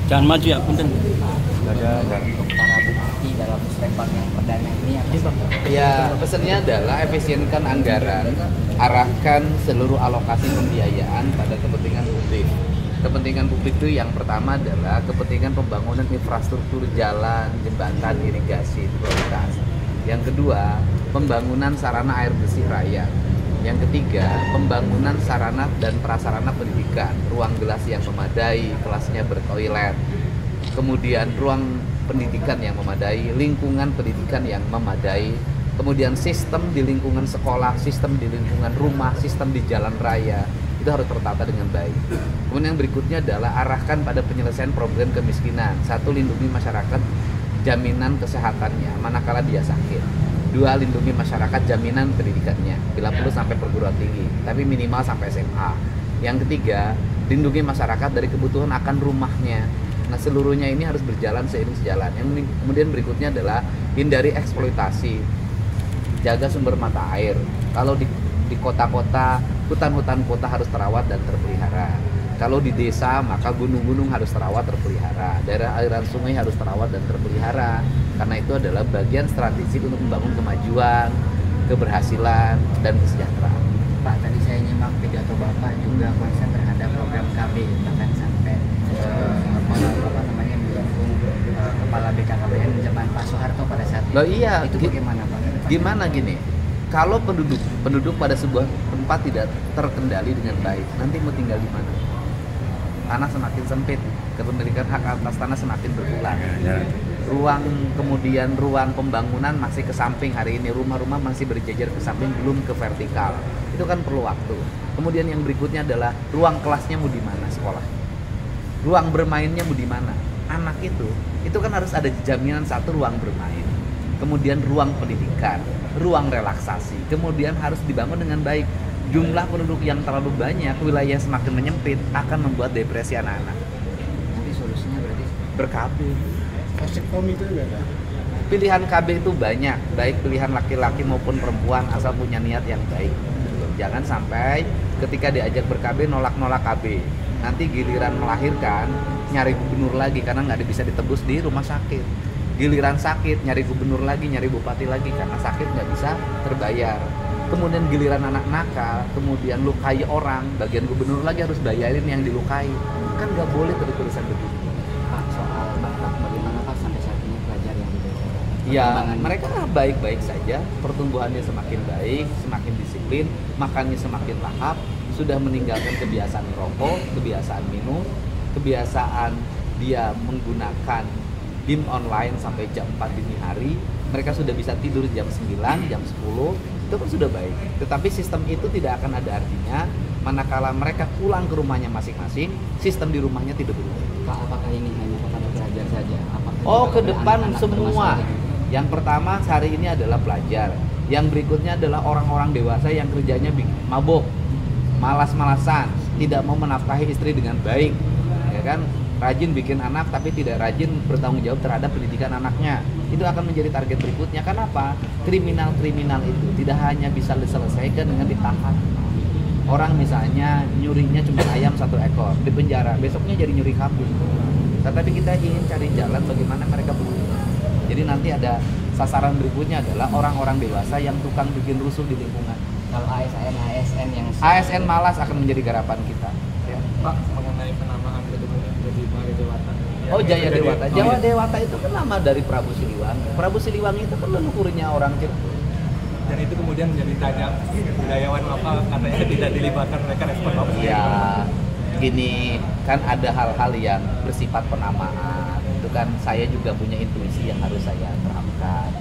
Jangan maju ya, punten. Ada untuk para bupati dalam Musrembang yang perdana ini apa sih? Ya, pesannya adalah efisienkan anggaran, arahkan seluruh alokasi pembiayaan pada kepentingan publik. Kepentingan publik itu yang pertama adalah kepentingan pembangunan infrastruktur jalan, jembatan, irigasi, itu prioritas. Yang kedua, pembangunan sarana air bersih rakyat. Yang ketiga, pembangunan sarana dan prasarana pendidikan, ruang kelas yang memadai, kelasnya bertoilet, kemudian ruang pendidikan yang memadai, lingkungan pendidikan yang memadai, kemudian sistem di lingkungan sekolah, sistem di lingkungan rumah, sistem di jalan raya, itu harus tertata dengan baik. Kemudian yang berikutnya adalah arahkan pada penyelesaian problem kemiskinan. Satu, lindungi masyarakat jaminan kesehatannya manakala dia sakit. Dua, lindungi masyarakat jaminan pendidikannya, bila perlu sampai perguruan tinggi, tapi minimal sampai SMA. Yang ketiga, lindungi masyarakat dari kebutuhan akan rumahnya. Nah, seluruhnya ini harus berjalan seiring sejalan. Yang kemudian berikutnya adalah hindari eksploitasi, jaga sumber mata air. Kalau di kota-kota, hutan-hutan kota harus terawat dan terpelihara. Kalau di desa, maka gunung-gunung harus terawat terpelihara. Daerah aliran sungai harus terawat dan terpelihara. Karena itu adalah bagian strategik untuk membangun kemajuan, keberhasilan, dan kesejahteraan. Pak, tadi saya nyimak pidato Bapak juga konsen terhadap program KB, bahkan sampai mendukung Kepala BKKBN zaman Pak Soeharto pada saat itu. Loh iya, Itu bagaimana Pak? Gimana gini? Kalau penduduk pada sebuah tempat tidak terkendali dengan baik, nanti mau tinggal di mana? Tanah semakin sempit, kepemilikan hak atas tanah semakin berkurang. Ruang pembangunan masih ke samping hari ini, rumah-rumah masih berjejer ke samping, belum ke vertikal. Itu kan perlu waktu. Kemudian yang berikutnya adalah ruang kelasnya mau di mana sekolah? Ruang bermainnya mau di mana? Anak itu kan harus ada jaminan, satu, ruang bermain. Kemudian ruang pendidikan, ruang relaksasi, kemudian harus dibangun dengan baik. Jumlah penduduk yang terlalu banyak, wilayah semakin menyempit, akan membuat depresi anak-anak. Nanti solusinya berarti Ber-KB. Itu enggak. Pilihan KB itu banyak, baik pilihan laki-laki maupun perempuan, asal punya niat yang baik. Jangan sampai ketika diajak ber-KB nolak-nolak KB. Nanti giliran melahirkan, nyari gubernur lagi karena nggak bisa ditebus di rumah sakit. Giliran sakit, nyari gubernur lagi, nyari bupati lagi karena sakit nggak bisa terbayar. Kemudian giliran anak nakal, kemudian lukai orang, bagian gubernur lagi harus bayarin yang dilukai. Kan nggak boleh terusan begitu. Pak, soal Bapak bagaimana Pak sampai saat ini pelajar yang di Ya, mereka baik-baik saja, pertumbuhannya semakin baik, semakin disiplin, makannya semakin lahap, sudah meninggalkan kebiasaan rokok, kebiasaan minum, kebiasaan dia menggunakan game online sampai jam 4 dini hari. Mereka sudah bisa tidur jam 9, jam 10, itu pun sudah baik. Tetapi sistem itu tidak akan ada artinya manakala mereka pulang ke rumahnya masing-masing, sistem di rumahnya tidak berubah. Pak, apakah ini hanya kepada pelajar saja? Apakah Oh, ke kepada depan anak-anak semua. termasuk? Yang pertama hari ini adalah pelajar. Yang berikutnya adalah orang-orang dewasa yang kerjanya mabuk, malas-malasan, tidak mau menafkahi istri dengan baik, ya kan? Rajin bikin anak tapi tidak rajin bertanggung jawab terhadap pendidikan anaknya. Itu akan menjadi target berikutnya. Kenapa? Kriminal-kriminal itu tidak hanya bisa diselesaikan dengan ditahan. Orang misalnya nyurinya cuma ayam 1 ekor di penjara, besoknya jadi nyuri kambing. Tetapi kita ingin cari jalan bagaimana mereka berubah. Jadi nanti ada sasaran berikutnya adalah orang-orang dewasa yang tukang bikin rusuh di lingkungan. Kalau ASN yang ASN malas akan menjadi garapan kita. Ya. Pak, mengenai penamaan gedungnya jadi Jaya Dewata. Oh, Jaya Dewata. Oh, Jawa iya. Dewata itu kan nama dari Prabu Siliwangi. Prabu Siliwangi itu kan leluhurnya orang Cirebon. Dan itu kemudian menjadi tanya budayawan apa katanya tidak dilibatkan, mereka respon apa sih? Ya, gini kan ada hal-hal yang bersifat penamaan. Itu kan saya juga punya intuisi yang harus saya terapkan.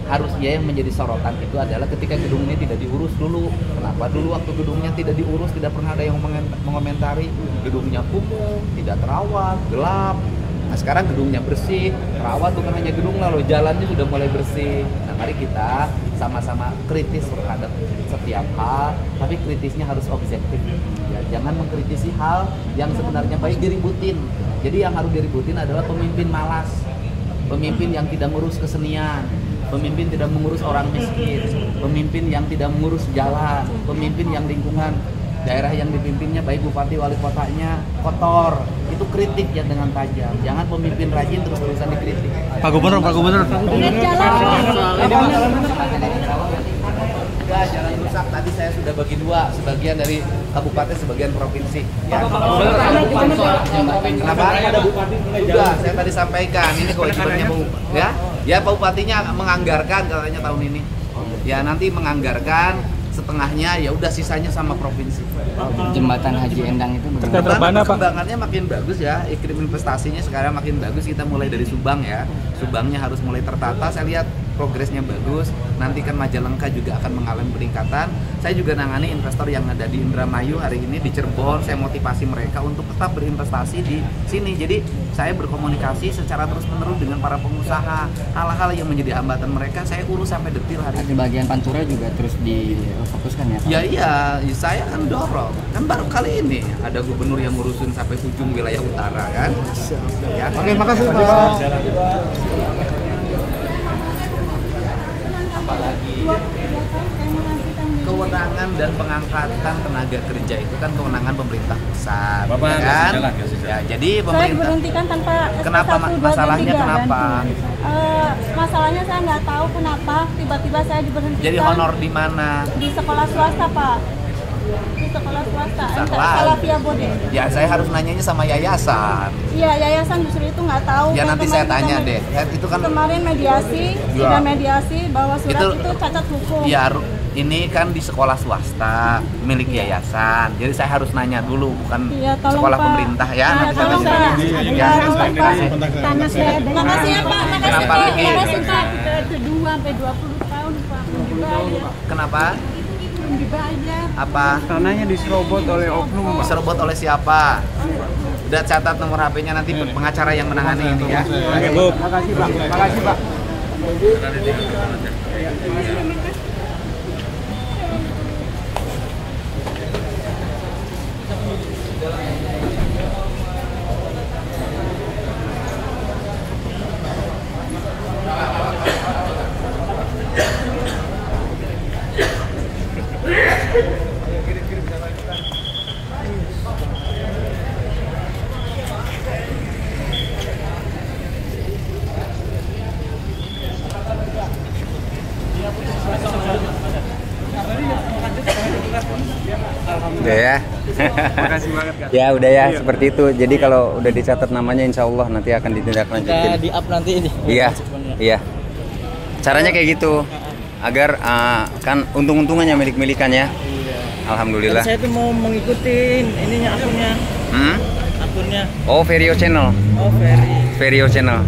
Harusnya yang menjadi sorotan itu adalah ketika gedung ini tidak diurus dulu. Kenapa dulu waktu gedungnya tidak diurus, tidak pernah ada yang mengomentari. Gedungnya kumuh, tidak terawat, gelap. Nah sekarang gedungnya bersih, terawat, bukan hanya gedung lalu jalannya sudah mulai bersih. Nah mari kita sama-sama kritis terhadap setiap hal, tapi kritisnya harus objektif. Ya, jangan mengkritisi hal yang sebenarnya baik diributin. Jadi yang harus diributin adalah pemimpin malas, pemimpin yang tidak mengurus kesenian, pemimpin tidak mengurus orang miskin, pemimpin yang tidak mengurus jalan, pemimpin yang lingkungan daerah yang dipimpinnya baik bupati wali kotanya kotor, itu kritik ya dengan tajam. Jangan pemimpin rajin terus-terusan dikritik. Pak Gubernur. Ya, jalan rusak tadi saya sudah bagi dua, sebagian dari kabupaten, sebagian provinsi. Ya. Kenapa ada bupati? Sudah, saya tadi sampaikan ini kewajibannya ya. Ya, Pak Bupatinya menganggarkan katanya tahun ini. Ya, nanti menganggarkan setengahnya, ya udah sisanya sama provinsi. Jembatan Haji Endang itu Perkembangannya makin bagus ya, iklim investasinya sekarang makin bagus. Kita mulai dari Subang ya, Subangnya harus mulai tertata. Saya lihat progresnya bagus. Nanti kan Majalengka juga akan mengalami peningkatan. Saya juga nangani investor yang ada di Indramayu hari ini, di Cirebon. Saya motivasi mereka untuk tetap berinvestasi di sini. Jadi saya berkomunikasi secara terus-menerus dengan para pengusaha. Hal-hal yang menjadi hambatan mereka saya urus sampai detil hari ini. di bagian Pantura juga terus difokuskan ya Pak? Ya iya, saya kan dorong. Kan baru kali ini ada gubernur yang ngurusin sampai ujung wilayah utara kan. Ya. Oke, makasih Pak. Apalagi kewenangan dan pengangkatan tenaga kerja itu kan kewenangan pemerintah pusat, ya kan? Ya, jadi Saya pemerintah. diberhentikan tanpa Kenapa SK 1, 2, masalahnya 3, kenapa? Masalahnya saya nggak tahu kenapa tiba-tiba saya diberhentikan. Jadi honor di mana? Di sekolah swasta Pak. Di sekolah swasta. Salafia Bode. Ya saya harus nanyanya sama yayasan. Iya, yayasan justru itu nggak tahu. Ya Kan nanti saya kemarin tanya kita- deh. Itu kan Kemarin mediasi, Ya. sudah mediasi bahwa surat Itu- itu cacat hukum. ya ini kan di sekolah swasta milik yayasan. Jadi saya harus nanya dulu, bukan Iya, tolong, sekolah Pak. pemerintah ya. Iya, Nanti saya tolong, kasih Pak. tahu. Iya, Ya. tolong, Pak. Tanya saya. Makasih ya Pak, makasih Kenapa Pak. lagi? Makasih Pak. Itu 2 sampai 20 tahun Pak belum dibayar. Kenapa? Belum dibayar. Apa? Tanahnya diserobot oleh oknum. Diserobot oleh siapa? Udah catat nomor HP-nya, nanti pengacara yang menangani ini ya. Oke, Bu. Makasih Pak. Makasih Pak. Udah ya. Makasih banget Kak. Ya udah ya seperti itu. Jadi kalau udah dicatat namanya insya Allah nanti akan ditindaklanjutin. di up nanti ini. Iya, iya. Caranya kayak gitu agar kan untung-untungannya milik-milikan ya. Alhamdulillah. Saya tuh mau mengikuti ininya akunnya. Hmm? Akunnya. Oh, Vario Channel. Oh, very. Vario Channel.